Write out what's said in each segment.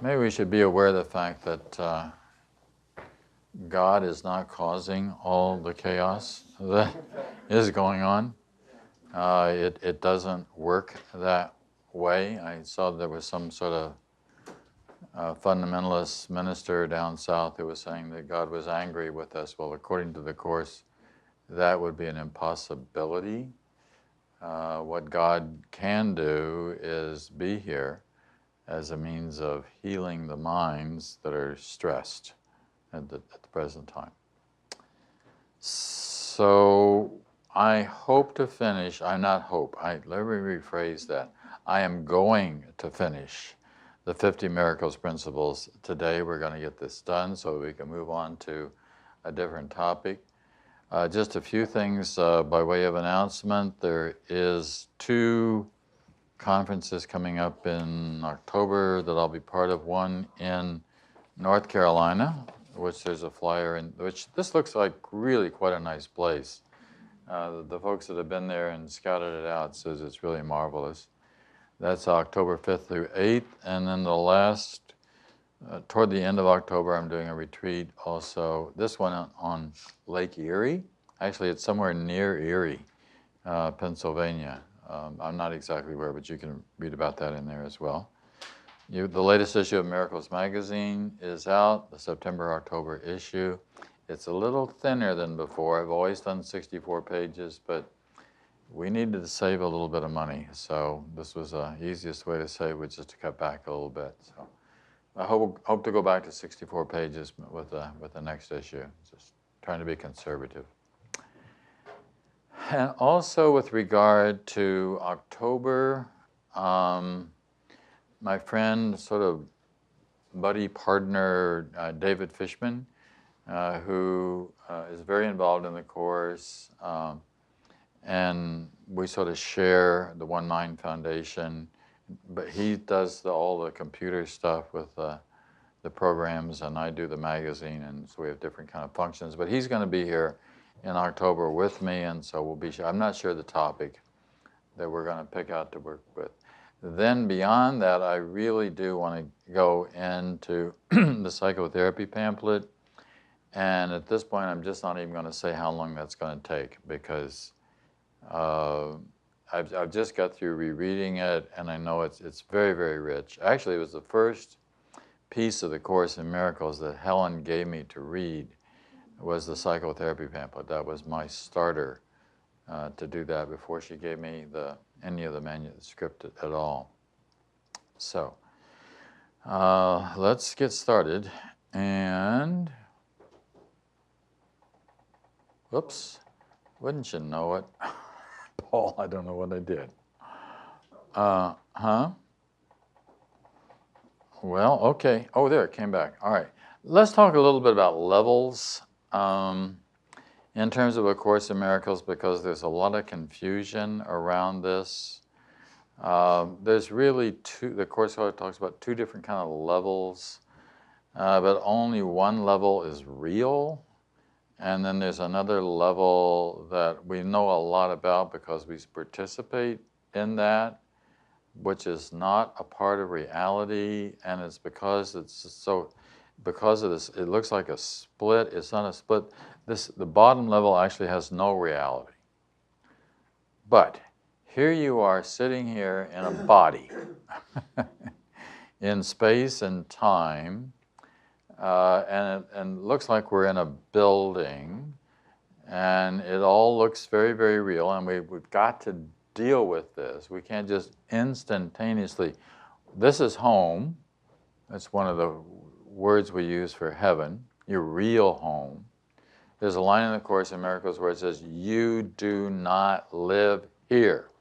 Maybe we should be aware of the fact that God is not causing all the chaos that is going on. It doesn't work that way. I saw there was some sort of fundamentalist minister down south who was saying that God was angry with us. Well, according to the Course, that would be an impossibility. What God can do is be here as a means of healing the minds that are stressed at the present time. So I hope to finish, let me rephrase that. I am going to finish the 50 Miracles Principles today. We're going to get this done so we can move on to a different topic. Just a few things by way of announcement. There is 2 conferences coming up in October that I'll be part of. One in North Carolina, which there's a flyer in, which this looks like really quite a nice place. The folks that have been there and scouted it out says it's really marvelous. That's October 5th through 8th. And then the last, toward the end of October, I'm doing a retreat also. This one on Lake Erie. Actually, it's somewhere near Erie, Pennsylvania. I'm not exactly where, but you can read about that in there as well. The latest issue of Miracles Magazine is out, the September-October issue. It's a little thinner than before. I've always done 64 pages, but we needed to save a little bit of money. So this was the easiest way to save, was just to cut back a little bit. So I hope to go back to 64 pages with the next issue, just trying to be conservative. And also with regard to October, my friend, sort of buddy partner, David Fishman, who is very involved in the Course, and we sort of share the One Mind Foundation, but he does all the computer stuff with the programs, and I do the magazine, and so we have different kind of functions. But he's going to be here in October with me, and so we'll be. I'm not sure the topic that we're going to pick out to work with. Then beyond that, I really do want to go into the psychotherapy pamphlet, and at this point, I'm just not even going to say how long that's going to take, because I've just got through rereading it, and I know it's very, very rich. Actually, it was the first piece of the Course in Miracles that Helen gave me to read, was the psychotherapy pamphlet. That was my starter to do that before she gave me any of the manuscript at all. So let's get started. And whoops, wouldn't you know it? Paul, I don't know what I did. Well, okay. Oh, there, it came back. All right. Let's talk a little bit about levels in terms of A Course in Miracles, because there's a lot of confusion around this. There's really the Course talks about 2 different kind of levels, but only one level is real. And then there's another level that we know a lot about because we participate in that, which is not a part of reality, and it's because of this, it looks like a split. It's not a split. The bottom level actually has no reality. But here you are sitting here in a body, in space and time, and it looks like we're in a building, and it all looks very, very real, and we've got to deal with this. We can't just instantaneously, this is home. That's one of the words we use for heaven, your real home. There's a line in the Course in Miracles where it says, you do not live here.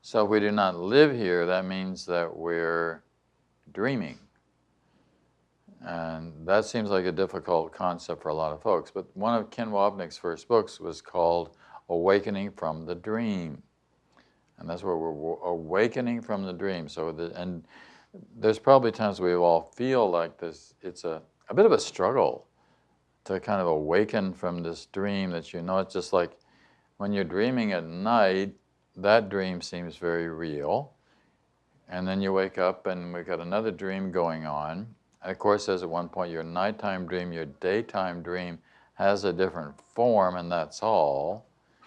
So if we do not live here, that means that we're dreaming. And that seems like a difficult concept for a lot of folks. But one of Ken Wapnick's first books was called Awakening from the Dream. And that's where we're awakening from the dream. And there's probably times we all feel like this. It's a bit of a struggle to kind of awaken from this dream that it's just like when you're dreaming at night, that dream seems very real. And then you wake up and we've got another dream going on. And of course, as at one point, your nighttime dream, your daytime dream has a different form, and that's all.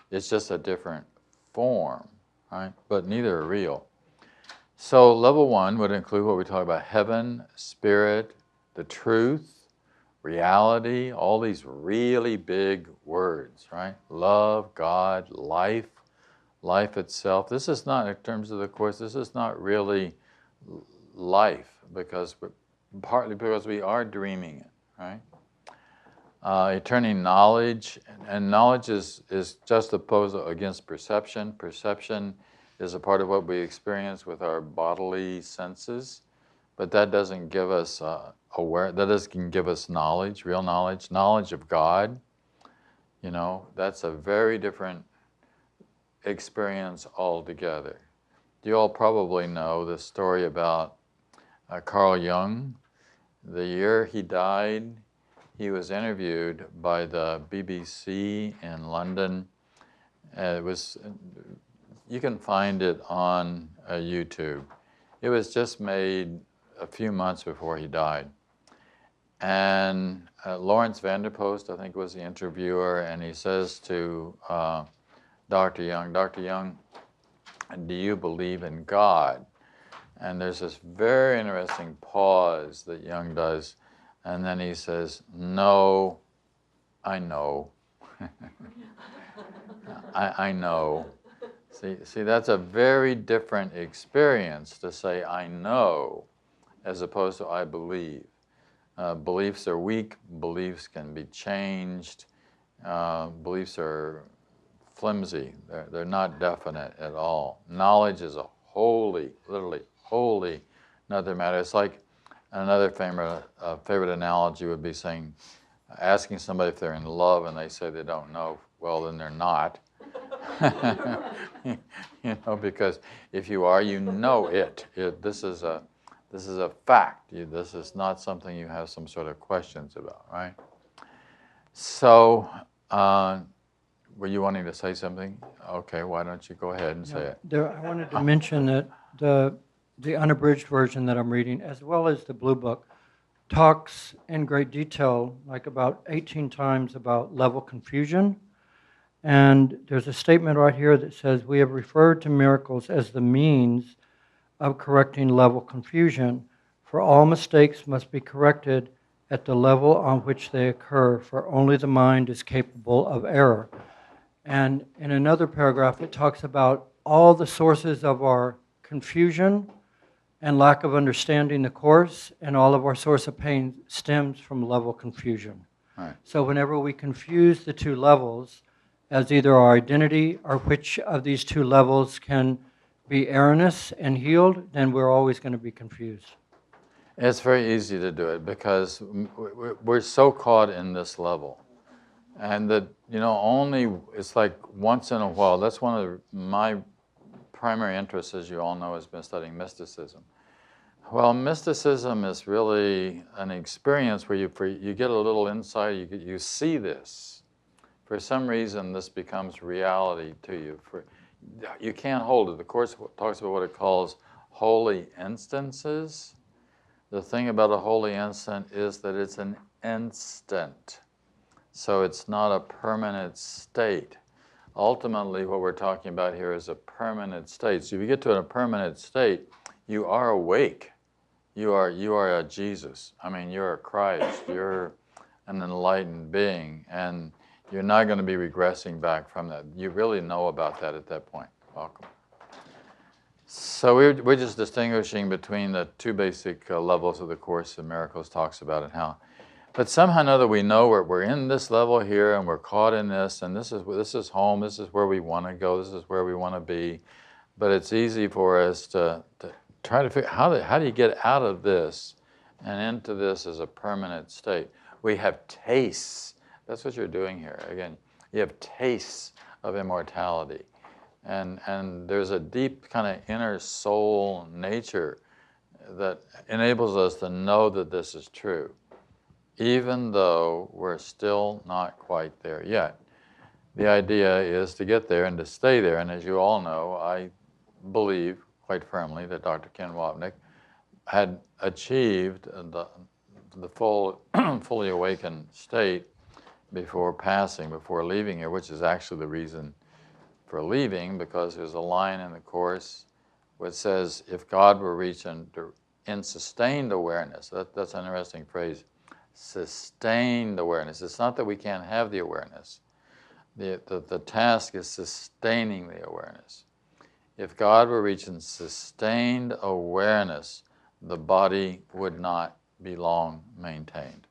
It's just a different form, right? But neither are real. So level 1 would include what we talk about: heaven, spirit, the truth, reality, all these really big words, right? Love, God, life itself. This is not, in terms of the Course, this is not really life, partly because we are dreaming it, right? Eternal knowledge, and knowledge is juxtaposed against perception. Perception is a part of what we experience with our bodily senses, but that doesn't give us that doesn't give us knowledge, real knowledge. Knowledge of God, that's a very different experience altogether. You all probably know the story about Carl Jung. The year he died, he was interviewed by the BBC in London. You can find it on YouTube. It was just made a few months before he died. And Lawrence Vanderpost, I think, was the interviewer, and he says to Dr. Jung, "Dr. Jung, do you believe in God?" And there's this very interesting pause that Jung does, and then he says, "No, I know." I know. See, that's a very different experience to say "I know" as opposed to "I believe." Beliefs are weak. Beliefs can be changed. Beliefs are flimsy. They're not definite at all. Knowledge is a literally wholly another matter. It's like another favorite analogy would be asking somebody if they're in love and they say they don't know. Well, then they're not. Because if you are, you know it. This is a fact. This is not something you have some sort of questions about, right? So, were you wanting to say something? Okay, why don't you go ahead and say it? I wanted to mention that the unabridged version that I'm reading, as well as the Blue Book, talks in great detail, like about 18 times, about level confusion. And there's a statement right here that says, "We have referred to miracles as the means of correcting level confusion, for all mistakes must be corrected at the level on which they occur, for only the mind is capable of error." And in another paragraph, it talks about all the sources of our confusion and lack of understanding the Course, and all of our source of pain stems from level confusion. Right. So whenever we confuse the two levels as either our identity or which of these two levels can be erroneous and healed, then we're always going to be confused. It's very easy to do it because we're so caught in this level. And that, it's like once in a while. That's one of my primary interests, as you all know, has been studying mysticism. Well, mysticism is really an experience where you get a little insight, you see this. For some reason, this becomes reality to you. You can't hold it. The Course talks about what it calls holy instances. The thing about a holy instant is that it's an instant. So it's not a permanent state. Ultimately, what we're talking about here is a permanent state. So if you get to a permanent state, you are awake. You are a Jesus. I mean, you're a Christ. You're an enlightened being. And you're not going to be regressing back from that. You really know about that at that point. Welcome. So we're just distinguishing between the two basic levels of the Course in Miracles talks about it, how. But somehow or another we know we're in this level here and we're caught in this, and this is home, this is where we want to go, this is where we want to be. But it's easy for us to try to figure how do you get out of this and into this as a permanent state. We have tastes. That's what you're doing here. Again, you have tastes of immortality. And there's a deep kind of inner soul nature that enables us to know that this is true, even though we're still not quite there yet. The idea is to get there and to stay there. And as you all know, I believe quite firmly that Dr. Ken Wapnick had achieved the fully awakened state before passing, before leaving here, which is actually the reason for leaving, because there's a line in the Course which says, if God were reached in sustained awareness, that's an interesting phrase, sustained awareness. It's not that we can't have the awareness. The task is sustaining the awareness. If God were reached in sustained awareness, the body would not be long maintained.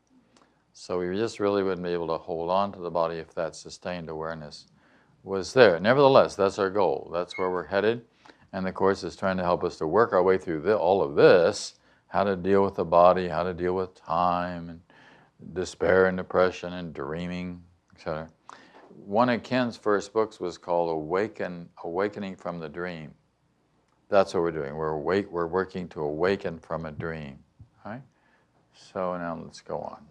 So we just really wouldn't be able to hold on to the body if that sustained awareness was there. Nevertheless, that's our goal. That's where we're headed. And the Course is trying to help us to work our way through all of this, how to deal with the body, how to deal with time, and despair and depression and dreaming, etc. One of Ken's first books was called Awakening from the Dream. That's what we're doing. We're working to awaken from a dream. Right? So now let's go on.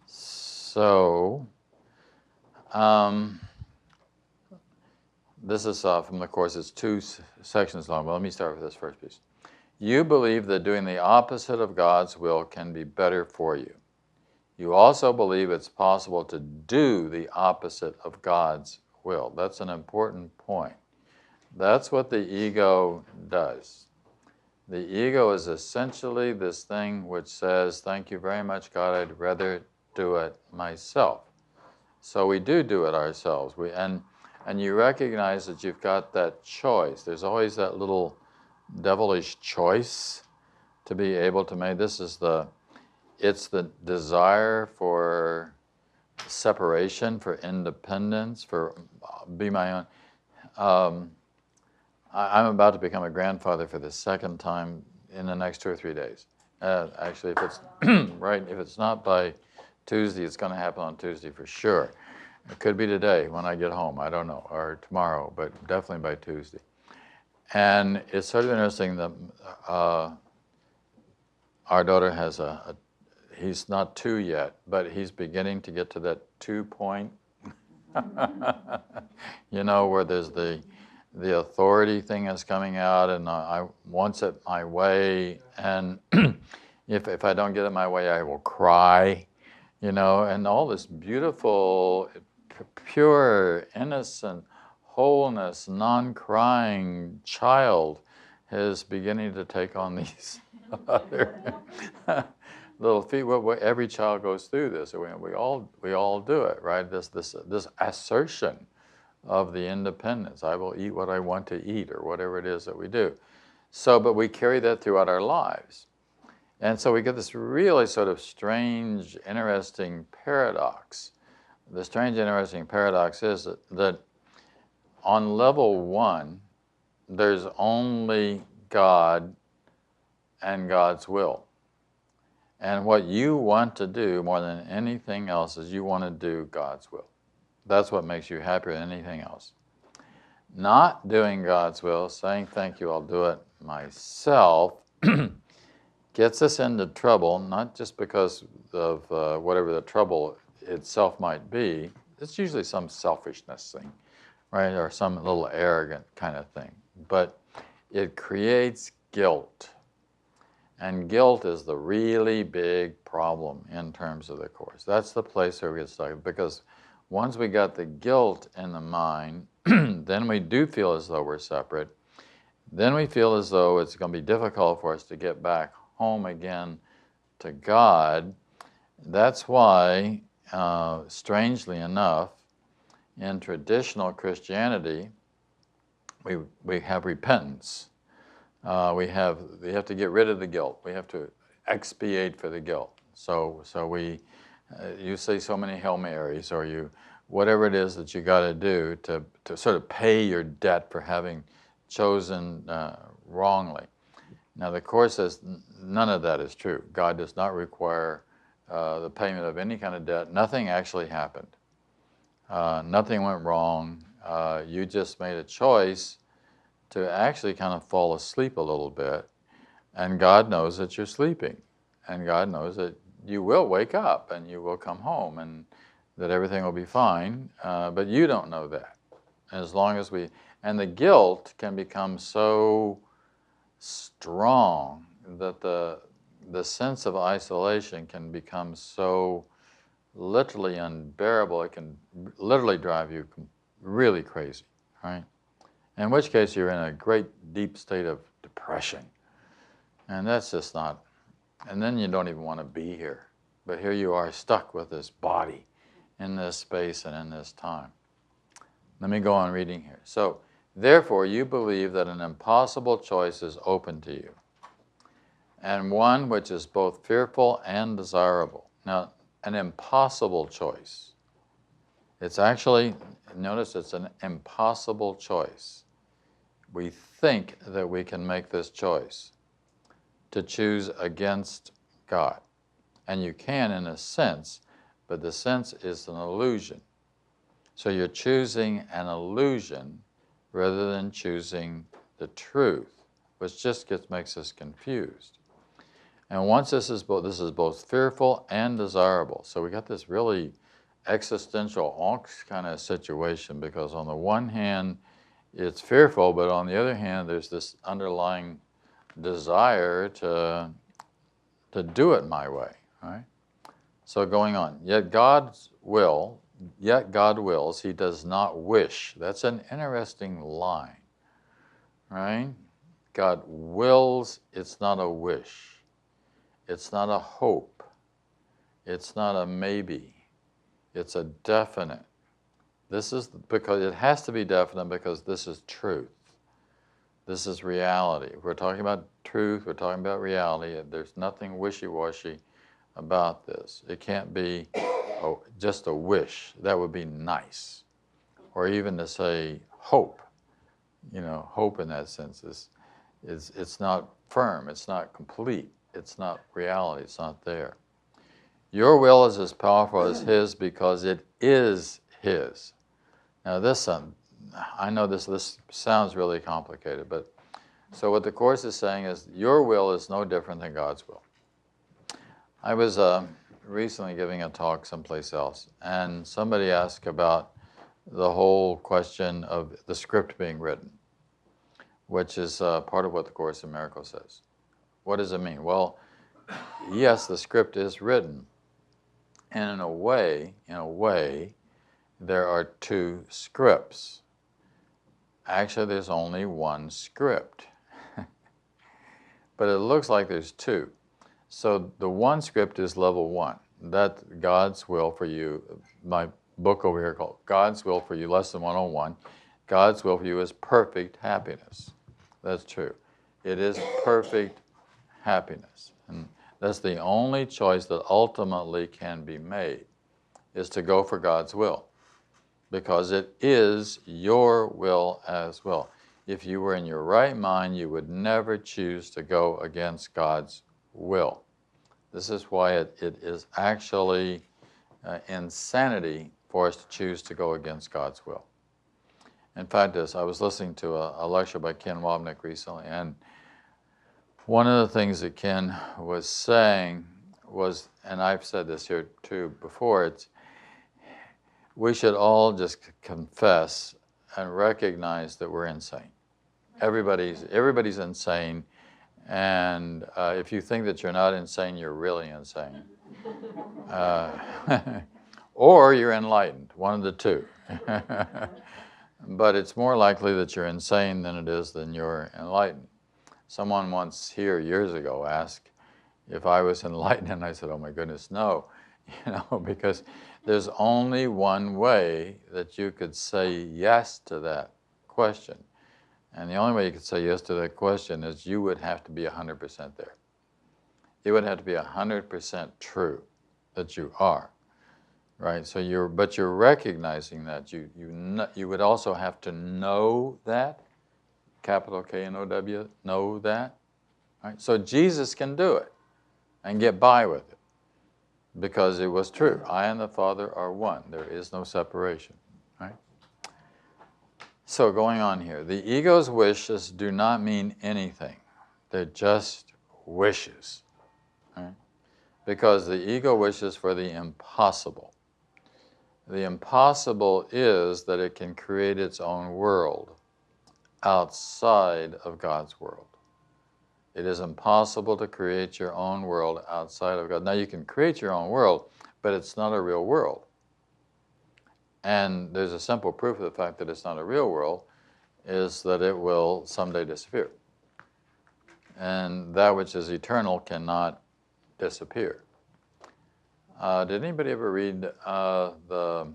So, this is from the Course. It's 2 sections long, but let me start with this first piece. You believe that doing the opposite of God's will can be better for you. You also believe it's possible to do the opposite of God's will. That's an important point. That's what the ego does. The ego is essentially this thing which says, thank you very much, God, I'd rather do it myself. So we do it ourselves. And you recognize that you've got that choice. There's always that little devilish choice to be able to make. It's the desire for separation, for independence, for be my own. I'm about to become a grandfather for the second time in the next 2 or 3 days. Actually, if it's right, if it's not by Tuesday, it's going to happen on Tuesday for sure. It could be today when I get home, I don't know, or tomorrow, but definitely by Tuesday. And it's sort of interesting that our daughter has he's not 2 yet, but he's beginning to get to that 2 point, where there's the authority thing is coming out, and I want it my way, and if I don't get it my way, I will cry, and all this beautiful, pure, innocent, wholeness, non-crying child is beginning to take on these other little feet. Every child goes through this. We all do it, right? This assertion of the independence. I will eat what I want to eat, or whatever it is that we do. So, but we carry that throughout our lives. And so we get this really sort of strange, interesting paradox. The strange, interesting paradox is that on level 1, there's only God and God's will. And what you want to do more than anything else is you want to do God's will. That's what makes you happier than anything else. Not doing God's will, saying thank you, I'll do it myself, gets us into trouble, not just because of whatever the trouble itself might be. It's usually some selfishness thing, right? Or some little arrogant kind of thing. But it creates guilt. And guilt is the really big problem in terms of the Course. That's the place where we get stuck. Because once we got the guilt in the mind, then we do feel as though we're separate. Then we feel as though it's going to be difficult for us to get back home again to God. That's why, strangely enough, in traditional Christianity, we have repentance. We have to get rid of the guilt. We have to expiate for the guilt. So you say so many Hail Marys, or whatever it is that you got to do to sort of pay your debt for having chosen wrongly. Now the Course says none of that is true. God does not require the payment of any kind of debt. Nothing actually happened. Nothing went wrong. You just made a choice to actually kind of fall asleep a little bit, and God knows that you're sleeping, and God knows that you will wake up and you will come home and that everything will be fine, but you don't know that. As long as and the guilt can become so strong that the sense of isolation can become so literally unbearable. It can literally drive you really crazy, right? In which case you're in a great deep state of depression. And that's just not, and then you don't even want to be here. But here you are stuck with this body in this space and in this time. Let me go on reading here. So, therefore you believe that an impossible choice is open to you, and one which is both fearful and desirable. Now, an impossible choice. It's actually, notice it's an impossible choice. We think that we can make this choice to choose against God. And you can in a sense, but the sense is an illusion. So you're choosing an illusion rather than choosing the truth, which just makes us confused. And once this is both fearful and desirable. So we got this really existential angst kind of situation, because on the one hand, it's fearful, but on the other hand, there's this underlying desire to do it my way, right? So going on, yet God wills, he does not wish. That's an interesting line, right? God wills, it's not a wish. It's not a hope. It's not a maybe. It's a definite. This is because it has to be definite, because this is truth. This is reality. We're talking about truth, we're talking about reality. There's nothing wishy-washy about this. It can't be just a wish. That would be nice. Or even to say hope. Hope in that sense is it's not firm, it's not complete, it's not reality, it's not there. Your will is as powerful as his because it is his. Now this, I know this sounds really complicated, but so what the Course is saying is your will is no different than God's will. I was recently giving a talk someplace else, and somebody asked about the whole question of the script being written, which is part of what the Course in Miracles says. What does it mean? Well, yes, the script is written, and in a way, there are two scripts. Actually, there's only one script, but it looks like there's two. So the one script is level one. That's God's will for you. My book over here called God's Will for You, Lesson 101. God's will for you is perfect happiness. That's true. It is perfect happiness. And that's the only choice that ultimately can be made, is to go for God's will, because it is your will as well. If you were in your right mind, you would never choose to go against God's will. This is why it is actually insanity for us to choose to go against God's will. In fact, I was listening to a lecture by Ken Wapnick recently, and one of the things that Ken was saying was, and I've said this here too before, it's we should all just confess and recognize that we're insane. Everybody's insane, and if you think that you're not insane, you're really insane. Or you're enlightened, one of the two. But it's more likely that you're insane than it is than you're enlightened. Someone once here years ago asked if I was enlightened, and I said, oh my goodness, no. Because there's only one way that you could say yes to that question. And the only way you could say yes to that question is you would have to be 100% there. It would have to be 100% true that you are, right? So you're recognizing that. You would also have to know that, capital K-N-O-W, know that, Right? So Jesus can do it and get by with it because it was true. I and the Father are one. There is no separation. Right? So going on here, the ego's wishes do not mean anything. They're just wishes. Right? Because the ego wishes for the impossible. The impossible is that it can create its own world outside of God's world. It is impossible to create your own world outside of God. Now you can create your own world, but it's not a real world. And there's a simple proof of the fact that it's not a real world is that it will someday disappear. And that which is eternal cannot disappear. Did anybody ever read the,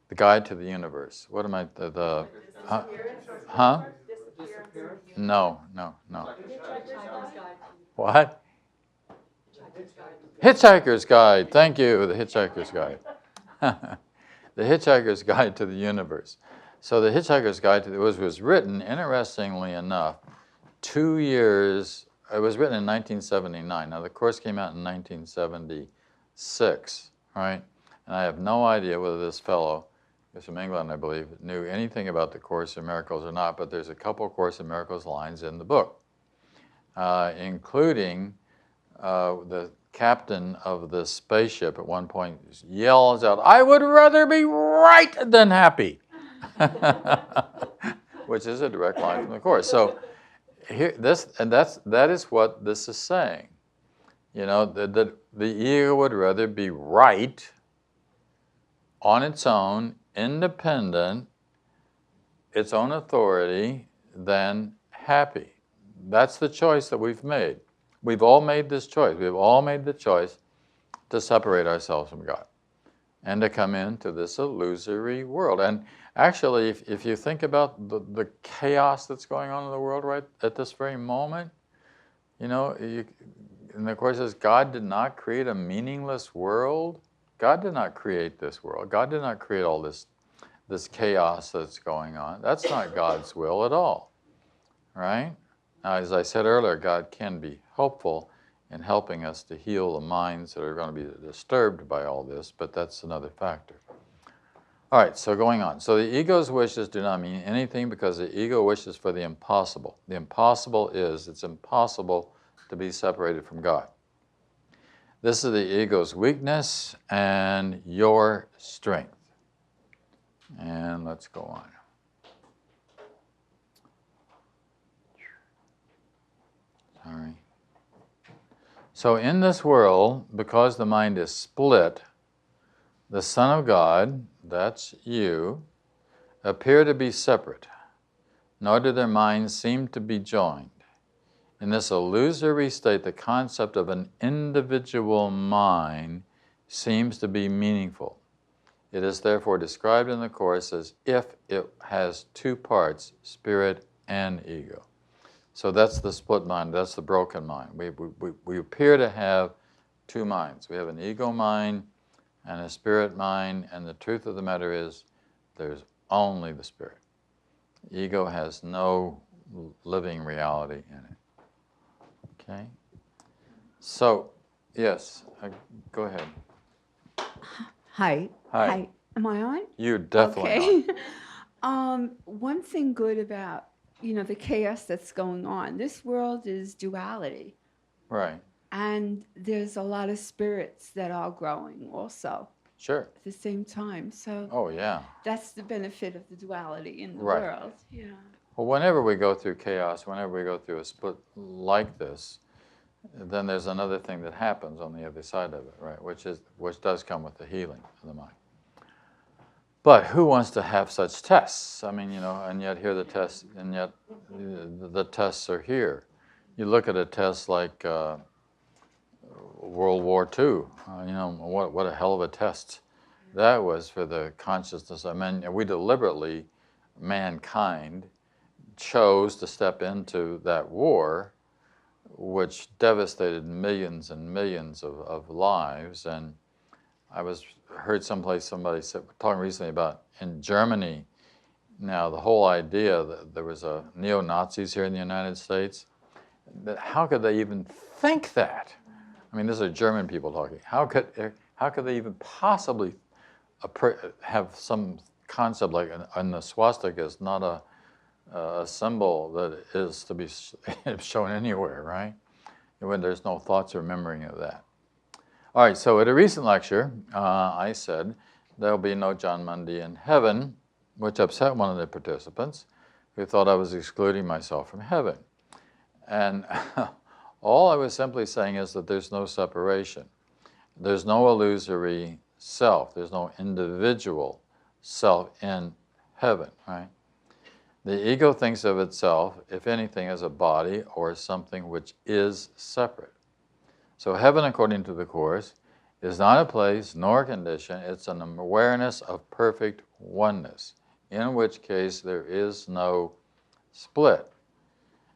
The Guide to the Universe? What am I, huh? No. What? Hitchhiker's Guide. Thank you, the Hitchhiker's Guide. The Hitchhiker's Guide to the Universe. So the Hitchhiker's Guide to was written, interestingly enough, 2 years, it was written in 1979. Now the course came out in 1976, right? And I have no idea whether this fellow, who's from England, I believe, knew anything about the Course in Miracles or not, but there's a couple Course in Miracles lines in the book, including the captain of the spaceship at one point yells out, "I would rather be right than happy," which is a direct line from the Course. So here, that is what this is saying. You know, the ego would rather be right on its own, independent, its own authority, than happy. That's the choice that we've made. We've all made this choice. We've all made the choice to separate ourselves from God and to come into this illusory world. And actually, if you think about the chaos that's going on in the world right at this very moment, you know, and the Course says God did not create a meaningless world. God did not create this world. God did not create all this chaos that's going on. That's not God's will at all, right? Now, as I said earlier, God can be helpful in helping us to heal the minds that are going to be disturbed by all this, but that's another factor. All right, so going on. So the ego's wishes do not mean anything because the ego wishes for the impossible. The impossible is, it's impossible to be separated from God. This is the ego's weakness and your strength. And let's go on. Sorry. So in this world, because the mind is split, the Son of God, that's you, appear to be separate, nor do their minds seem to be joined. In this illusory state, the concept of an individual mind seems to be meaningful. It is therefore described in the Course as if it has two parts, spirit and ego. So that's the split mind, that's the broken mind. We appear to have two minds. We have an ego mind and a spirit mind, and the truth of the matter is there's only the spirit. Ego has no living reality in it. Okay? So, yes, go ahead. Hi. Hi. Am I on? You're definitely Okay. One thing good about, the chaos that's going on, this world is duality. on. Right. And there's a lot of spirits that are growing also Sure. at the same time. So Oh, yeah. that's the benefit of the duality in the Right. world. Yeah. Well, whenever we go through chaos, whenever we go through a split like this, then there's another thing that happens on the other side of it, right? Which does come with the healing of the mind. But who wants to have such tests? I mean, and yet here the tests, and yet the tests are here. You look at a test like World War II. What a hell of a test that was for the consciousness. I mean, we deliberately, mankind, chose to step into that war, which devastated millions and millions of lives. And I heard someplace somebody talking recently about in Germany, Now, the whole idea that there was a neo-Nazis here in the United States, that how could they even think that? I mean, these are German people talking. How could they even possibly have some concept like, and the swastika is not a symbol that is to be shown anywhere, right? When there's no thoughts or memory of that. All right, so at a recent lecture, I said there'll be no John Mundy in heaven, which upset one of the participants who thought I was excluding myself from heaven. And all I was simply saying is that there's no separation. There's no illusory self. There's no individual self in heaven, right? The ego thinks of itself, if anything, as a body or something which is separate. So heaven, according to the Course, is not a place nor a condition. It's an awareness of perfect oneness, in which case there is no split.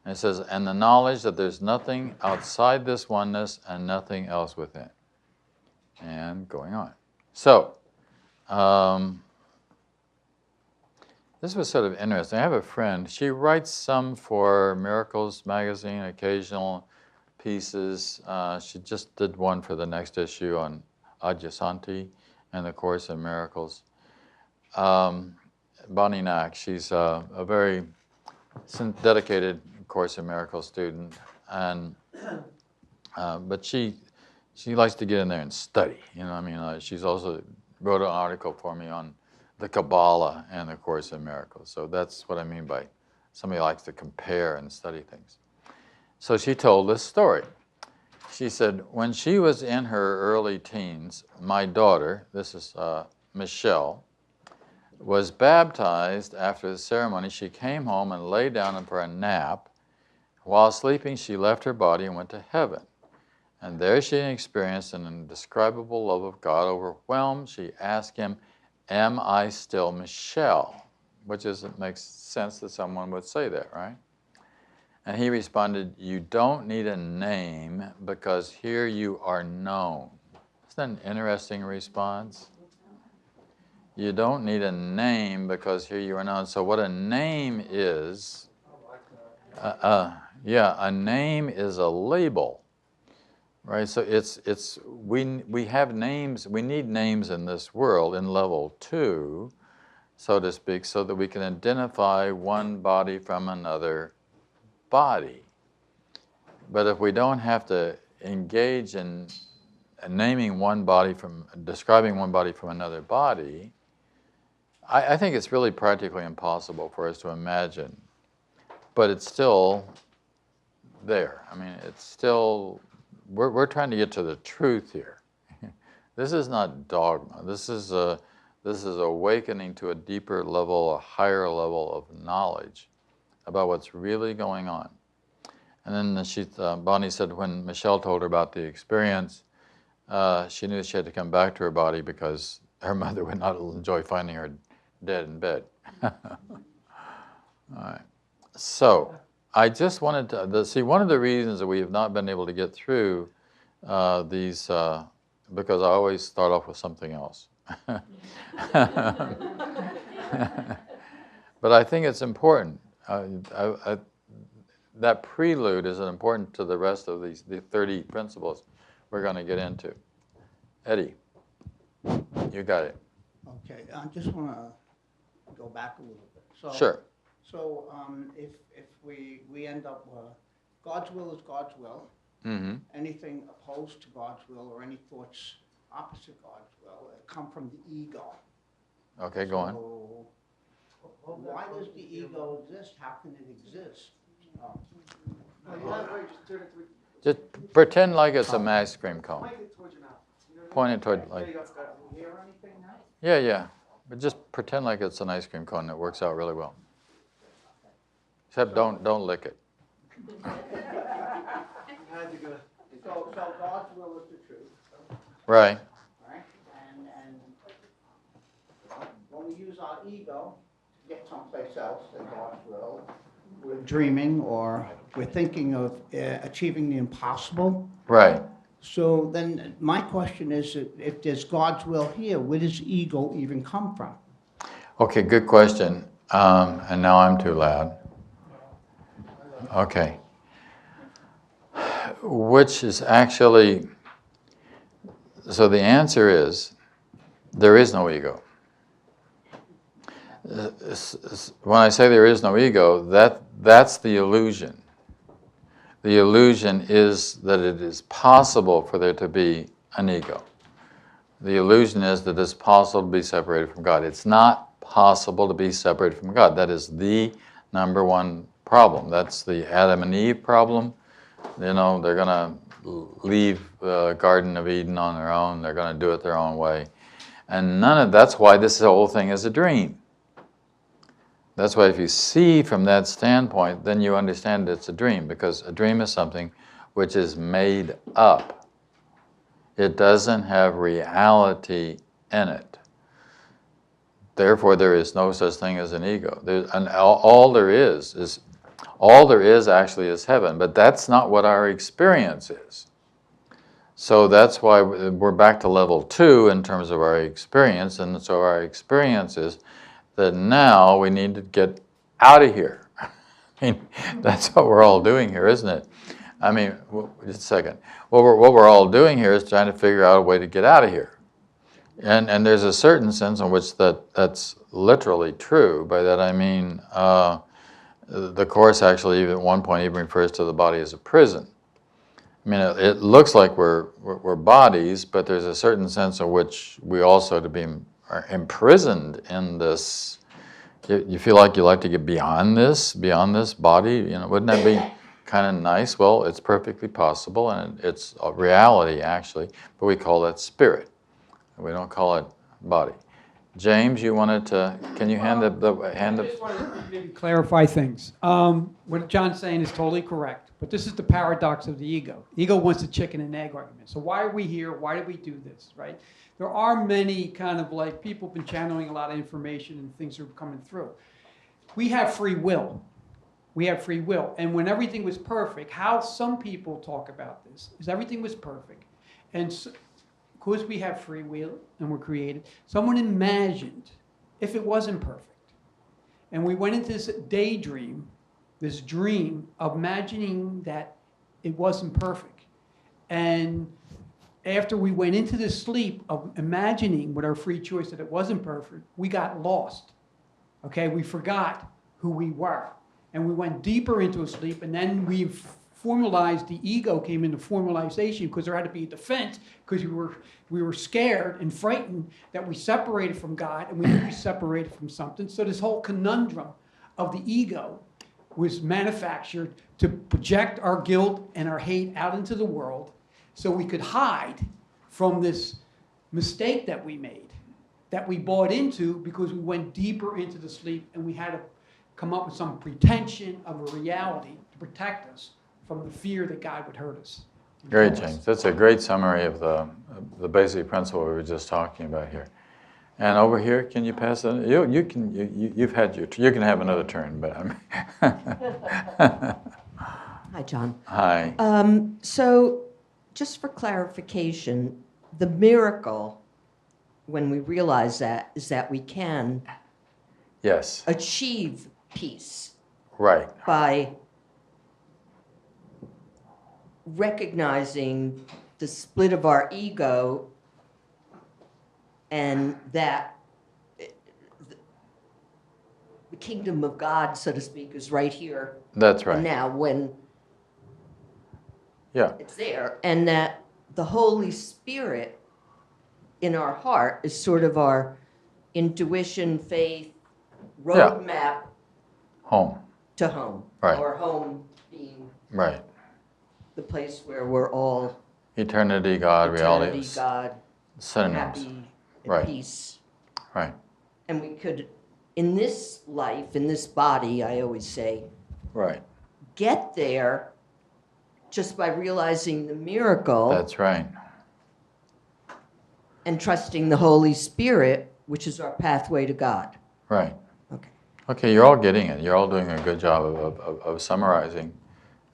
And it says, and the knowledge that there's nothing outside this oneness and nothing else within. And going on. So, this was sort of interesting. I have a friend, she writes some for Miracles magazine, occasional pieces. She just did one for the next issue on Adyasanti and the Course in Miracles. Bonnie Nack, she's a very dedicated Course in Miracles student, and but she likes to get in there and study. You know, I mean, she's also wrote an article for me on the Kabbalah and the Course in Miracles. So that's what I mean by somebody likes to compare and study things. So she told this story. She said, when she was in her early teens, my daughter, this is Michelle, was baptized. After the ceremony, she came home and lay down for a nap. While sleeping, she left her body and went to heaven. And there she experienced an indescribable love of God. Overwhelmed, she asked him, am I still Michelle? Which is, it makes sense that someone would say that, right? And he responded, you don't need a name because here you are known. Isn't that an interesting response? You don't need a name because here you are known. So what a name is, a name is a label, right? So we have names, we need names in this world in level 2, so to speak, so that we can identify one body from another body. But if we don't have to engage in naming one body describing one body from another body, I think it's really practically impossible for us to imagine. But it's still there. I mean, it's still, we're trying to get to the truth here. This is not dogma. This is awakening to a deeper level, a higher level of knowledge about what's really going on. And then Bonnie said when Michelle told her about the experience, she knew she had to come back to her body because her mother would not enjoy finding her dead in bed. All right. So I just wanted to see one of the reasons that we have not been able to get through these, because I always start off with something else. But I think it's important. That prelude is important to the rest of the 30 principles we're going to get into. Eddie, you got it. Okay, I just want to go back a little bit. So, Sure. So if we end up, God's will is God's will. Mm-hmm. Anything opposed to God's will or any thoughts opposite God's will come from the ego. Okay, go on. So why does the ego exist? How can it exist? Just pretend like it's an ice cream cone. Point it toward, like, yeah. But just pretend like it's an ice cream cone. It works out really well. Except don't lick it. So God's will is the truth. Right. Right? And when we use our ego to get someplace else than God's will, we're dreaming or we're thinking of achieving the impossible. Right. So then my question is, if there's God's will here, where does ego even come from? Okay, good question. And now I'm too loud. Okay. Which is actually, so the answer is, there is no ego. When I say there is no ego, that's the illusion. The illusion is that it is possible for there to be an ego. The illusion is that it's possible to be separated from God. It's not possible to be separated from God. That is the number one problem. That's the Adam and Eve problem. You know, they're going to leave the Garden of Eden on their own. They're going to do it their own way. And that's why this whole thing is a dream. That's why if you see from that standpoint, then you understand it's a dream, because a dream is something which is made up. It doesn't have reality in it. Therefore, there is no such thing as an ego. All there is actually is heaven, but that's not what our experience is. So that's why we're back to level 2 in terms of our experience, and so our experience is that now we need to get out of here. I mean, that's what we're all doing here, isn't it? I mean, just a second. What we're all doing here is trying to figure out a way to get out of here. And there's a certain sense in which that's literally true. By that I mean, the Course actually at one point even refers to the body as a prison. I mean, it looks like we're bodies, but there's a certain sense in which we also are imprisoned in this. You feel like you like to get beyond this body. You know, wouldn't that be kind of nice? Well, it's perfectly possible, and it's a reality actually, but we call that spirit. We don't call it body. James, you wanted to? Can you hand the hand? I just want to maybe clarify things. What John's saying is totally correct, but this is the paradox of the ego. Ego wants a chicken and egg argument. So why are we here? Why do we do this? Right? There are many kind of like people have been channeling a lot of information and things are coming through. We have free will. We have free will, and when everything was perfect, how some people talk about this is everything was perfect, and so, because we have free will and we're created, someone imagined if it wasn't perfect. And we went into this daydream, this dream of imagining that it wasn't perfect. And after we went into this sleep of imagining with our free choice that it wasn't perfect, we got lost. Okay, we forgot who we were. And we went deeper into a sleep, and then we formalized, the ego came into formalization because there had to be a defense, because we were scared and frightened that we separated from God, and we knew we separated from something. So this whole conundrum of the ego was manufactured to project our guilt and our hate out into the world so we could hide from this mistake that we made, that we bought into because we went deeper into the sleep, and we had to come up with some pretension of a reality to protect us from the fear that God would hurt us. Great, James. That's a great summary of the basic principle we were just talking about here. And over here, can you pass it? You've had you can have another turn, but Hi, John. Hi. So, just for clarification, the miracle, when we realize that, is that we can Yes. achieve peace Right. by recognizing the split of our ego, and that the kingdom of God, so to speak, is right here That's and right. now when Yeah. it's there, and that the Holy Spirit in our heart is sort of our intuition, faith, roadmap Home. to home. Right. Or home being Right. the place where we're all Eternity, God, eternity, reality. God, Synonyms. happy, at Right. peace. Right. And we could, in this life, in this body, I always say, Right. get there just by realizing the miracle That's right. and trusting the Holy Spirit, which is our pathway to God. Right. Okay. Okay, you're all getting it. You're all doing a good job of summarizing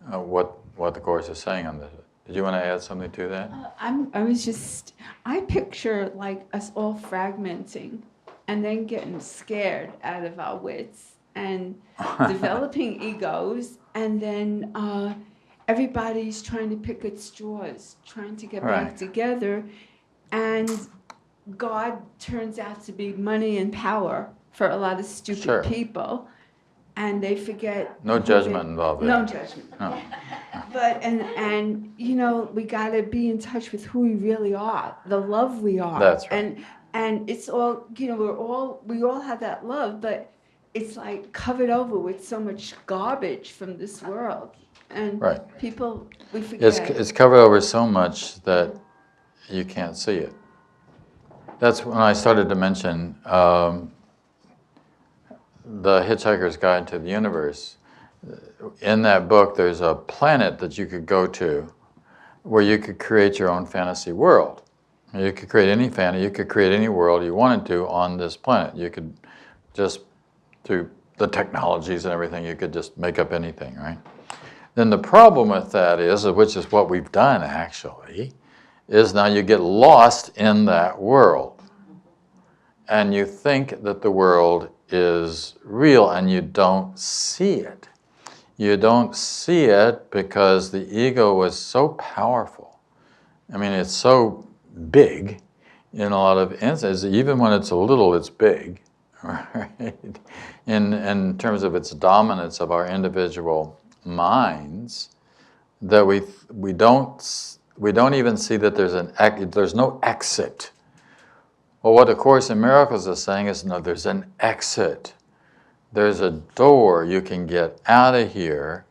what the Course is saying on this. Did you want to add something to that? I picture like us all fragmenting and then getting scared out of our wits and developing egos, and then everybody's trying to pick at straws, trying to get back Right. together, and God turns out to be money and power for a lot of stupid Sure. people, and they forget. No judgment involved there. No judgment. No. But and you know, we got to be in touch with who we really are, the love we are. That's right. And it's all, you know, we all have that love, but it's like covered over with so much garbage from this world, and Right. people, we forget. It's covered over so much that you can't see it. That's when I started to mention The Hitchhiker's Guide to the Universe. In that book, there's a planet that you could go to where you could create your own fantasy world. You could create any you could create any world you wanted to on this planet. You could just, through the technologies and everything, you could just make up anything, right? Then the problem with that is, which is what we've done actually, is now you get lost in that world. And you think that the world is real and you don't see it. You don't see it because the ego was so powerful. I mean, it's so big in a lot of instances. Even when it's a little, it's big, right? In terms of its dominance of our individual minds, that we don't even see that there's no exit. Well, what A Course in Miracles is saying is, no, there's an exit. There's a door. You can get out of here,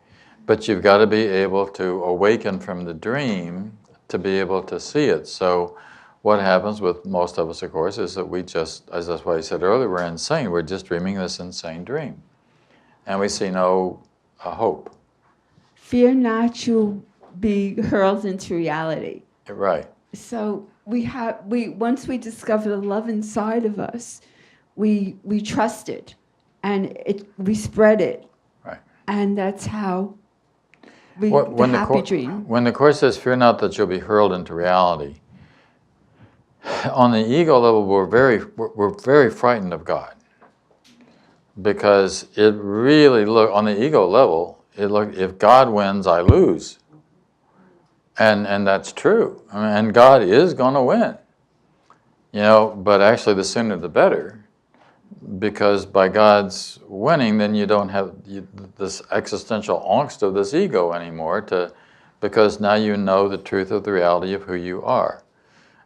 but you've got to be able to awaken from the dream to be able to see it. So what happens with most of us, of course, is that we just, as that's what I said earlier, we're insane. We're just dreaming this insane dream. And we see no hope. Fear not, you'll be hurled into reality. Right. So once we discover the love inside of us, we trust it, and we spread it. Right. And that's how the happy dream. When the Course says, fear not that you'll be hurled into reality, on the ego level, we're very frightened of God. Because it really on the ego level, if God wins, I lose. And that's true. I mean, and God is going to win. You know, but actually the sooner the better. Because by God's winning, then you don't have this existential angst of this ego anymore, because now you know the truth of the reality of who you are.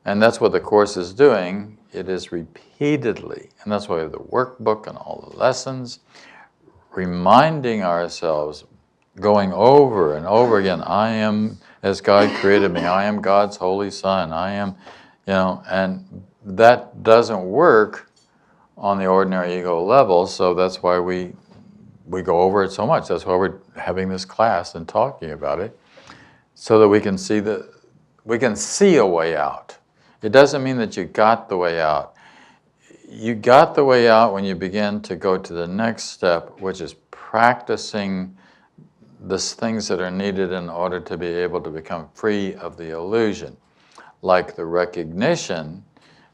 And that's what the Course is doing. It is repeatedly, and that's why we have the workbook and all the lessons, reminding ourselves, going over and over again, I am as God created me, I am God's holy son, I am, you know, and that doesn't work on the ordinary ego level, so that's why we go over it so much. That's why we're having this class and talking about it, so that we can see a way out. It doesn't mean that you got the way out. You got the way out when you begin to go to the next step, which is practicing the things that are needed in order to be able to become free of the illusion. Like the recognition,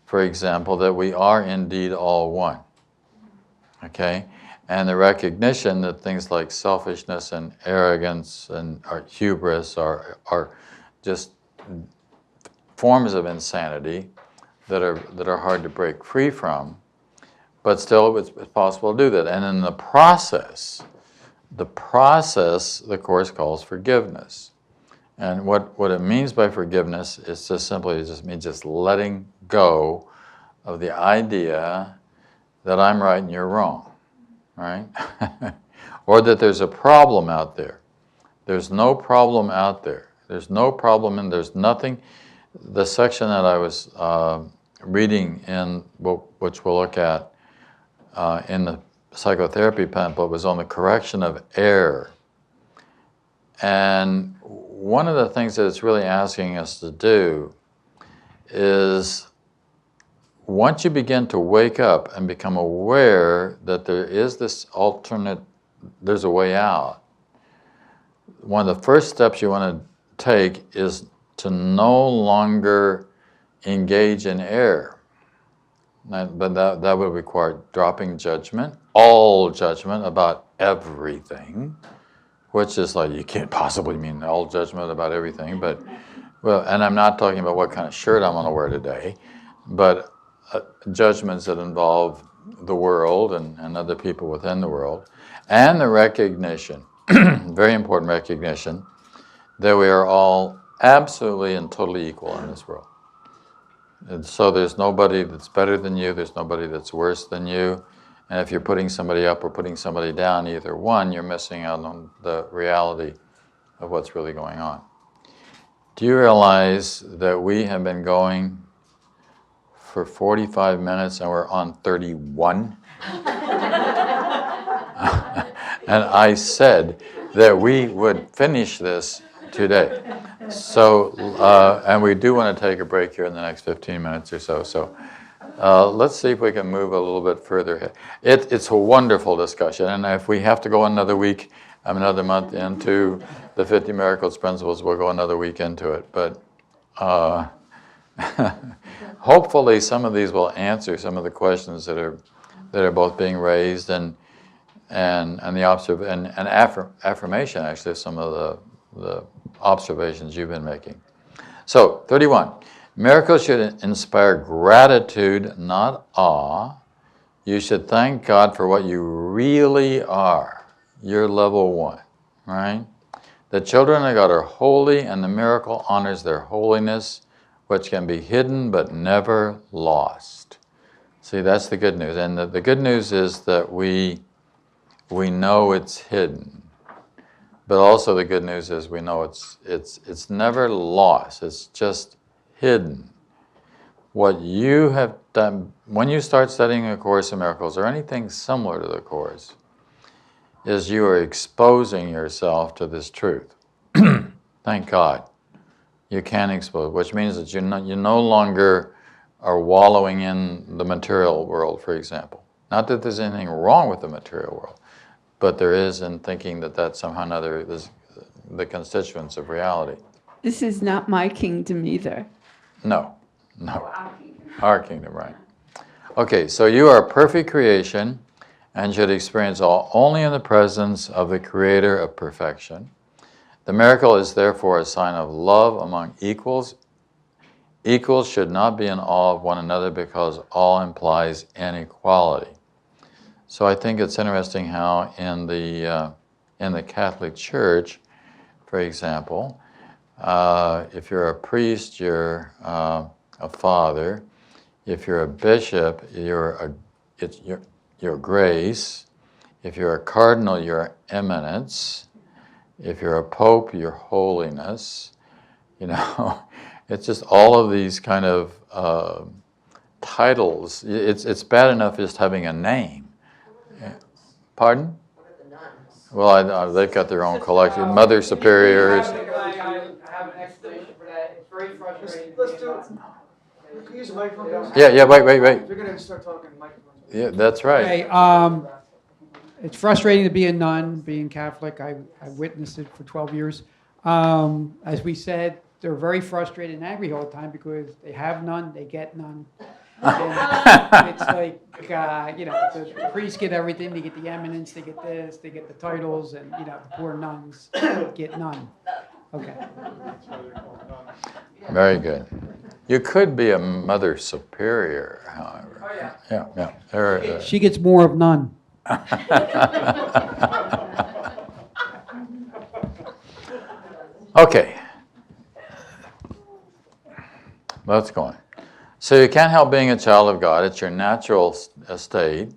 for example, that we are indeed all one. Okay? And the recognition that things like selfishness and arrogance and hubris are just forms of insanity that are hard to break free from, but still it's possible to do that. And in the process, the Course calls forgiveness. And what it means by forgiveness is just letting go of the idea that I'm right and you're wrong, right? Or that there's a problem out there. There's no problem out there. There's no problem, and there's nothing. The section that I was reading in, which we'll look at in the psychotherapy pamphlet, was on the correction of error. And one of the things that it's really asking us to do is, once you begin to wake up and become aware that there is this alternate, there's a way out, one of the first steps you want to take is to no longer engage in error. But that would require dropping judgment, all judgment about everything, which is like, you can't possibly mean all judgment about everything, but, well, and I'm not talking about what kind of shirt I'm going to wear today, but judgments that involve the world and other people within the world, and the recognition, very important recognition, that we are all absolutely and totally equal in this world. And so there's nobody that's better than you, there's nobody that's worse than you, and if you're putting somebody up or putting somebody down, either one, you're missing out on the reality of what's really going on. Do you realize that we have been going for 45 minutes and we're on 31? And I said that we would finish this today. So, and we do want to take a break here in the next 15 minutes or so. So let's see if we can move a little bit further ahead. It's a wonderful discussion, and if we have to go another week, another month into the 50 Miracles Principles, we'll go another week into it. But hopefully some of these will answer some of the questions that are both being raised and the affirmation actually of some of the observations you've been making. So 31. Miracles should inspire gratitude, not awe. You should thank God for what you really are. You're level 1, right? The children of God are holy, and the miracle honors their holiness, which can be hidden but never lost. See, that's the good news. And the good news is that we know it's hidden. But also the good news is we know it's never lost. It's just hidden. What you have done, when you start studying A Course in Miracles or anything similar to the Course, is you are exposing yourself to this truth. Thank God. You can expose, which means that you no longer are wallowing in the material world, for example. Not that there's anything wrong with the material world, but there is in thinking that somehow or another is the constituents of reality. This is not my kingdom either. No. Our kingdom, right. Okay, so you are a perfect creation and should experience all only in the presence of the Creator of perfection. The miracle is therefore a sign of love among equals. Equals should not be in awe of one another because awe implies inequality. So I think it's interesting how in the Catholic Church, for example, if you're a priest, you're a father. If you're a bishop, you're grace. If you're a cardinal, you're eminence. If you're a pope, you're holiness. You know, it's just all of these kind of titles. It's bad enough just having a name. Pardon? Well, they've got their own collection. Mother Superiors. I have an explanation for that. It's very frustrating. Let's do it. Can you use a microphone? Yeah, wait. If you're going to start talking, microphones. Yeah, that's right. Okay, it's frustrating to be a nun, being Catholic. I witnessed it for 12 years. As we said, they're very frustrated and angry all the time because they have none, they get none. And it's like, the priests get everything. They get the eminence, they get this, they get the titles, and, the poor nuns get none. Okay. Very good. You could be a Mother Superior, however. Oh, yeah. Yeah. She gets more of none. Okay. Let's go on. So you can't help being a child of God. It's your natural state.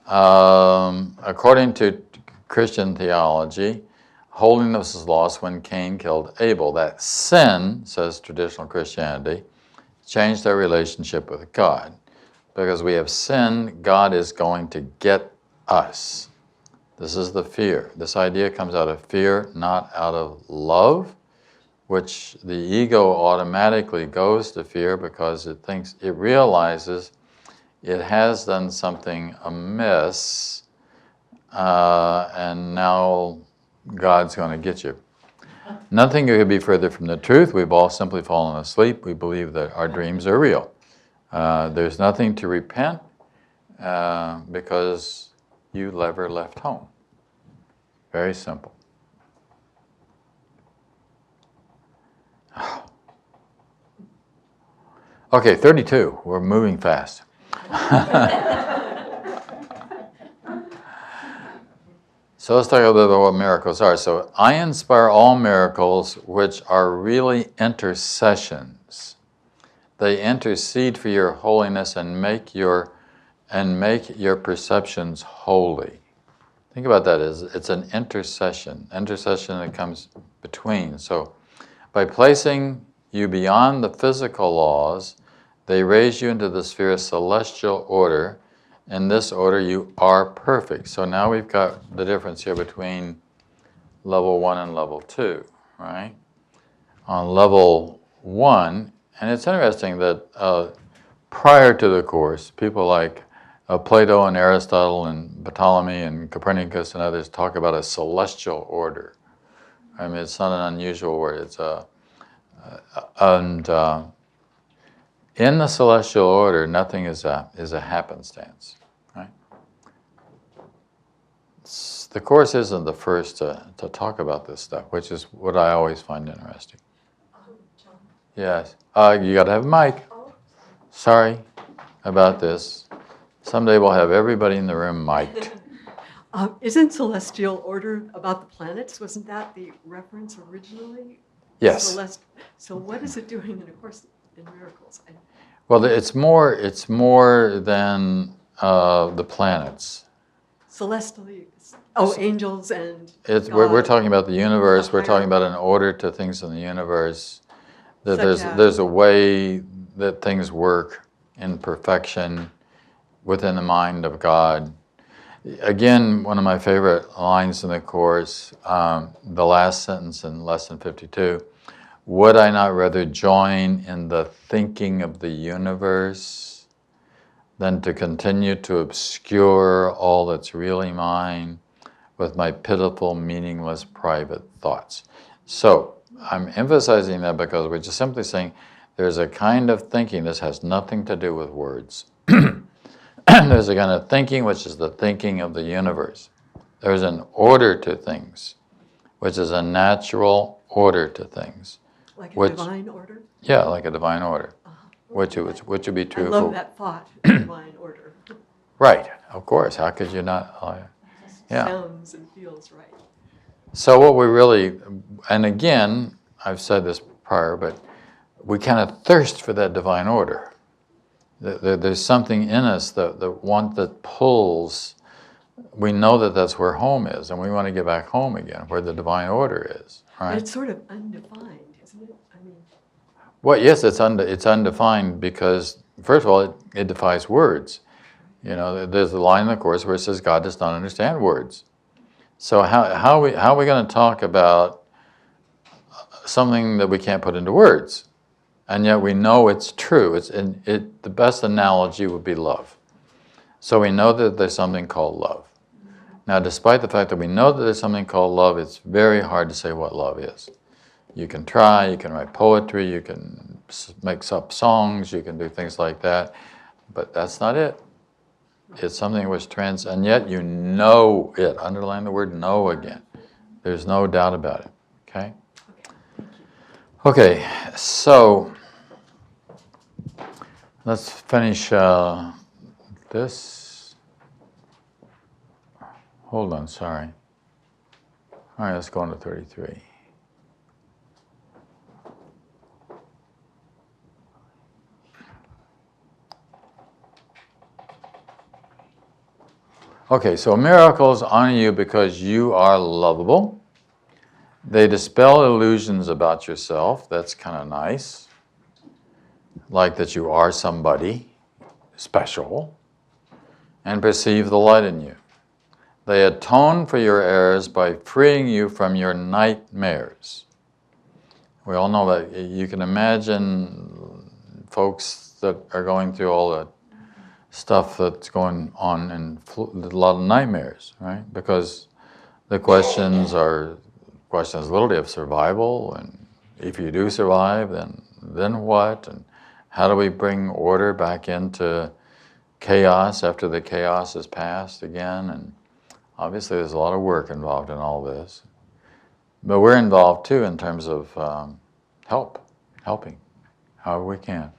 According to Christian theology, holiness is lost when Cain killed Abel. That sin, says traditional Christianity, changed their relationship with God. Because we have sinned, God is going to get us. This is the fear. This idea comes out of fear, not out of love, which the ego automatically goes to fear because it realizes it has done something amiss, and now God's going to get you. Nothing could be further from the truth. We've all simply fallen asleep. We believe that our dreams are real. There's nothing to repent because you never left home. Very simple. Okay, 32. We're moving fast. So let's talk a little bit about what miracles are. So I inspire all miracles, which are really intercessions. They intercede for your holiness and make your perceptions holy. Think about that as it's an intercession. Intercession that comes between. So by placing you beyond the physical laws, they raise you into the sphere of celestial order. In this order, you are perfect. So now we've got the difference here between level 1 and level 2, right? On level 1, and it's interesting that prior to the Course, people like Plato and Aristotle and Ptolemy and Copernicus and others talk about a celestial order. I mean, it's not an unusual word. It's in the celestial order, nothing is a happenstance, right? The Course isn't the first to talk about this stuff, which is what I always find interesting. Yes. You got to have a mic. Sorry about this. Someday we'll have everybody in the room mic'd. Isn't celestial order about the planets? Wasn't that the reference originally? Yes. So what is it doing in A Course in Miracles? Well, it's more than the planets. Celestially, angels and We're talking about the universe. We're talking about an order to things in the universe. That there's a way that things work in perfection within the mind of God. Again, one of my favorite lines in the Course, the last sentence in Lesson 52, would I not rather join in the thinking of the universe than to continue to obscure all that's really mine with my pitiful, meaningless, private thoughts? So I'm emphasizing that because we're just simply saying there's a kind of thinking. This has nothing to do with words. There's a kind of thinking which is the thinking of the universe. There's an order to things, which is a natural order to things. Like a divine order? Yeah, like a divine order, which would be true. I love that thought, divine order. Right, of course. How could you not? Yeah. Sounds and feels right. So what we really, and again, I've said this prior, but we kind of thirst for that divine order. There's something in us that pulls. We know that that's where home is, and we want to get back home again, where the divine order is. Right? But it's sort of undefined, isn't it? I mean, well, yes, it's undefined because, first of all, it defies words. You know, there's a line in the Course where it says God does not understand words. So how are we going to talk about something that we can't put into words? And yet we know it's true. The best analogy would be love. So we know that there's something called love. Now, despite the fact that we know that there's something called love, it's very hard to say what love is. You can try, you can write poetry, you can make up songs, you can do things like that, but that's not it. It's something which and yet you know it. Underline the word know again. There's no doubt about it, okay? Okay, so let's finish this. Hold on, sorry. All right, let's go on to 33. Okay, so miracles honor you because you are lovable. They dispel illusions about yourself. That's kind of nice. Like that you are somebody special. And perceive the light in you. They atone for your errors by freeing you from your nightmares. We all know that. You can imagine folks that are going through all the stuff that's going on and a lot of nightmares, right? Because the questions literally of survival, and if you do survive, then what? And how do we bring order back into chaos after the chaos is past again? And Obviously, there's a lot of work involved in all this. But we're involved too in terms of helping, however we can.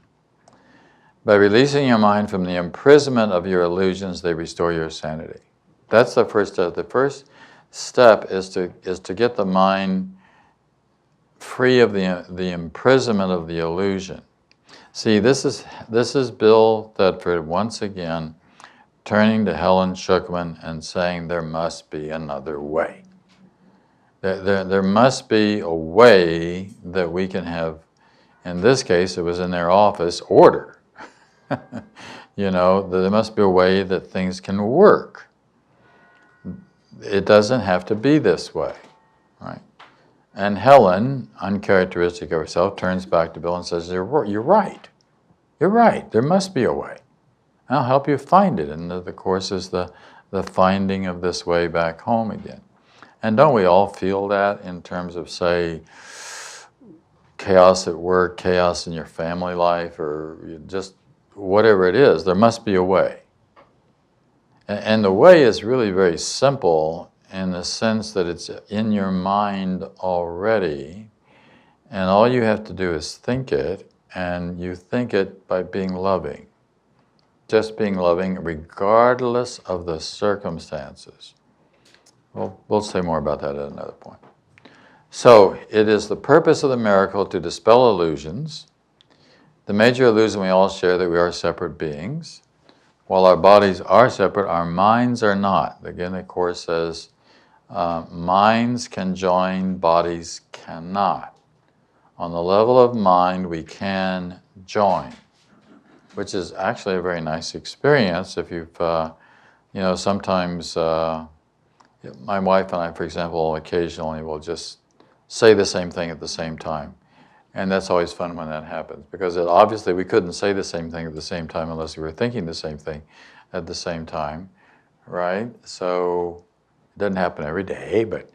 By releasing your mind from the imprisonment of your illusions, they restore your sanity. That's the first step. The first step is to get the mind free of the imprisonment of the illusion. See, this is Bill Thetford once again turning to Helen Schuckman and saying there must be another way. There must be a way that we can have, in this case, it was in their office, order. You know, there must be a way that things can work. It doesn't have to be this way, right? And Helen, uncharacteristic of herself, turns back to Bill and says, you're right. You're right. There must be a way. I'll help you find it. And the course is the finding of this way back home again. And don't we all feel that in terms of, say, chaos at work, chaos in your family life, or just whatever it is? There must be a way. And the way is really very simple in the sense that it's in your mind already, and all you have to do is think it, and you think it by being loving. Just being loving regardless of the circumstances. Well, we'll say more about that at another point. So, it is the purpose of the miracle to dispel illusions. The major illusion we all share, that we are separate beings. While our bodies are separate, our minds are not. Again, the Course says, minds can join, bodies cannot. On the level of mind, we can join, which is actually a very nice experience. If you've, you know, sometimes my wife and I, for example, occasionally will just say the same thing at the same time. And that's always fun when that happens, because obviously we couldn't say the same thing at the same time unless we were thinking the same thing at the same time, right? So it doesn't happen every day, but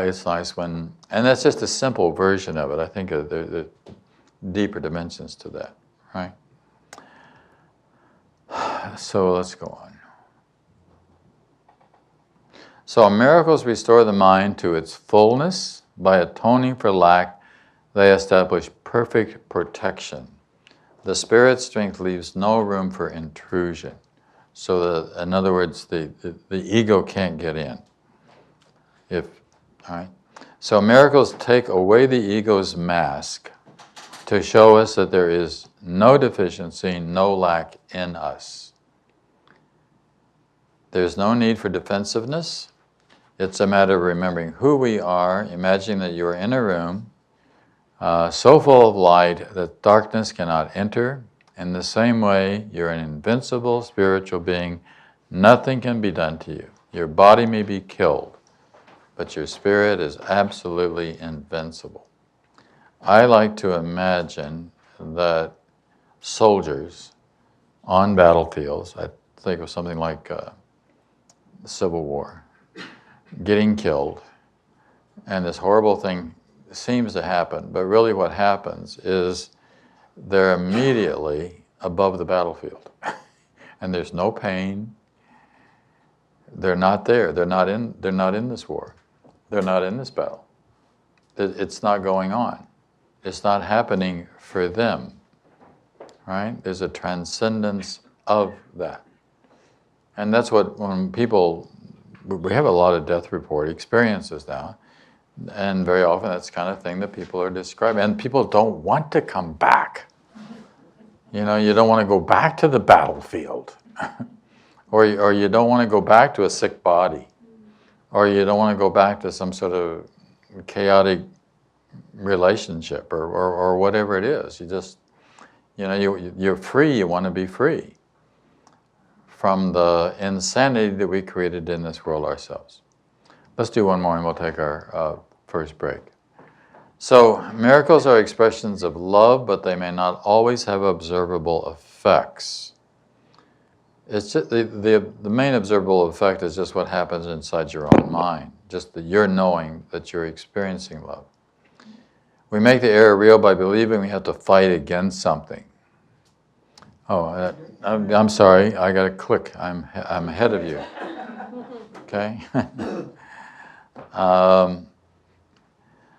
it's nice when, and that's just a simple version of it. I think there are deeper dimensions to that, right? So let's go on. So miracles restore the mind to its fullness. By atoning for lack, they establish perfect protection. The spirit's strength leaves no room for intrusion. So in other words, the ego can't get in. All right? So miracles take away the ego's mask to show us that there is no deficiency, no lack in us. There's no need for defensiveness. It's a matter of remembering who we are, imagining that you are in a room so full of light that darkness cannot enter. In the same way, you're an invincible spiritual being. Nothing can be done to you. Your body may be killed, but your spirit is absolutely invincible. I like to imagine that soldiers on battlefields, I think of something like the Civil War, getting killed, and this horrible thing seems to happen, but really what happens is they're immediately above the battlefield. And there's no pain. They're not there. They're not in this war. They're not in this battle. It's not going on. It's not happening for them. Right? There's a transcendence of that. And that's what, when people, we have a lot of death report experiences now, and very often that's the kind of thing that people are describing. And people don't want to come back. You know, you don't want to go back to the battlefield. or you don't want to go back to a sick body. Or you don't want to go back to some sort of chaotic relationship or whatever it is. You just, you know, you're free, you want to be free from the insanity that we created in this world ourselves. Let's do one more and we'll take our first break. So, miracles are expressions of love, but they may not always have observable effects. It's just, the main observable effect is just what happens inside your own mind, just that you're knowing that you're experiencing love. We make the error real by believing we have to fight against something. Oh, I'm sorry. I got to click. I'm ahead of you. Okay.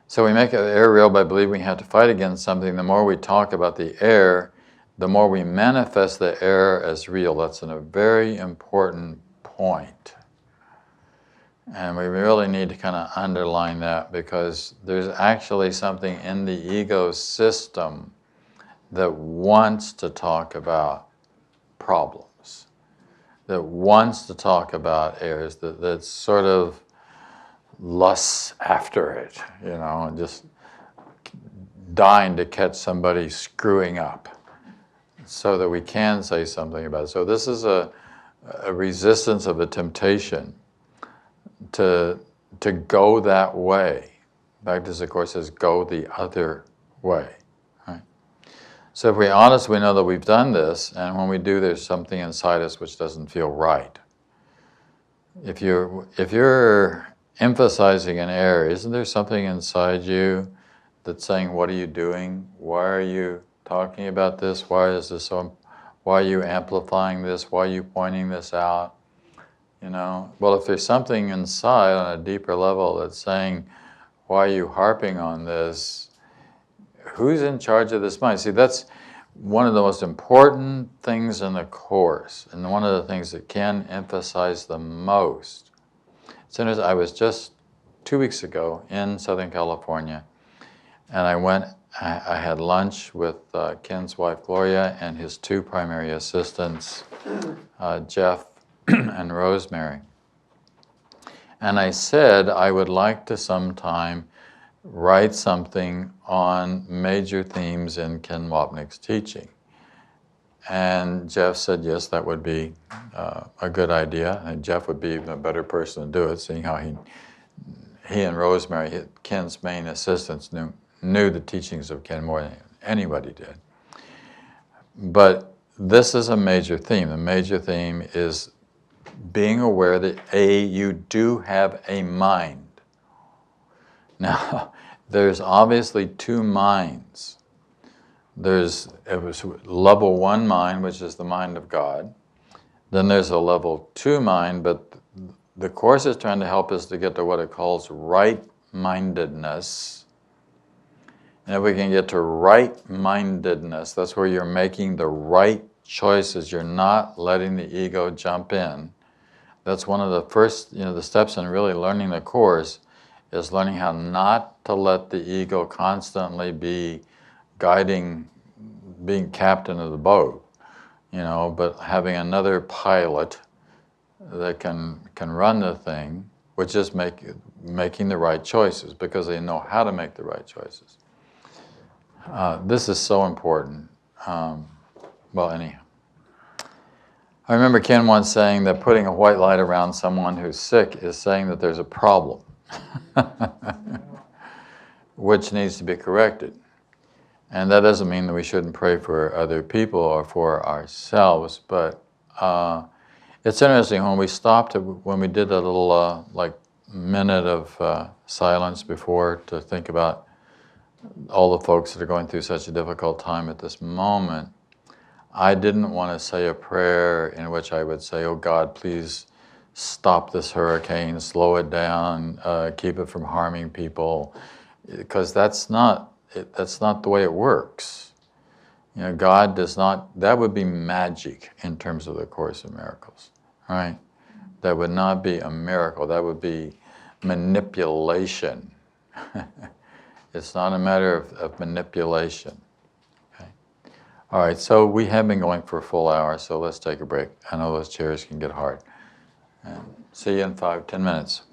So we make the air real by believing we have to fight against something. The more we talk about the air, the more we manifest the air as real. That's a very important point. And we really need to kind of underline that, because there's actually something in the ego system that wants to talk about problems, that wants to talk about airs, that sort of lusts after it, and just dying to catch somebody screwing up so that we can say something about it. So this is a resistance of a temptation to go that way. Baptist, of course, says go the other way. Right? So if we're honest, we know that we've done this, and when we do, there's something inside us which doesn't feel right. If you're emphasizing an error, isn't there something inside you that's saying, what are you doing? Why are you talking about this? Why is this so? Why are you amplifying this? Why are you pointing this out? Well, if there's something inside on a deeper level that's saying, why are you harping on this? Who's in charge of this mind? See, that's one of the most important things in the Course, and one of the things that Ken emphasized the most. As soon as I was just 2 weeks ago in Southern California, and I had lunch with Ken's wife Gloria and his 2 primary assistants, Jeff and Rosemary. And I said I would like to sometime write something on major themes in Ken Wapnick's teaching. And Jeff said, yes, that would be a good idea. And Jeff would be even a better person to do it, seeing how he and Rosemary, Ken's main assistants, knew the teachings of Ken more than anybody did. But this is a major theme. The major theme is being aware that you do have a mind. Now, there's obviously 2 minds. There's level 1 mind, which is the mind of God. Then there's a level 2 mind, but the Course is trying to help us to get to what it calls right-mindedness. And if we can get to right-mindedness, that's where you're making the right choices. You're not letting the ego jump in. That's one of the first, the steps in really learning the Course, is learning how not to let the ego constantly be guiding, being captain of the boat, but having another pilot that can run the thing, which is making the right choices, because they know how to make the right choices. This is so important. Well, anyhow. I remember Ken once saying that putting a white light around someone who's sick is saying that there's a problem, which needs to be corrected. And that doesn't mean that we shouldn't pray for other people or for ourselves, but it's interesting, when we did a little minute of silence before to think about all the folks that are going through such a difficult time at this moment, I didn't want to say a prayer in which I would say, oh God, please stop this hurricane, slow it down, keep it from harming people, because that's not the way it works. God does not, that would be magic in terms of the Course in Miracles, right? That would not be a miracle, that would be manipulation. It's not a matter of manipulation. Okay. All right, so we have been going for a full hour, so let's take a break. I know those chairs can get hard. And see you in 5-10 minutes.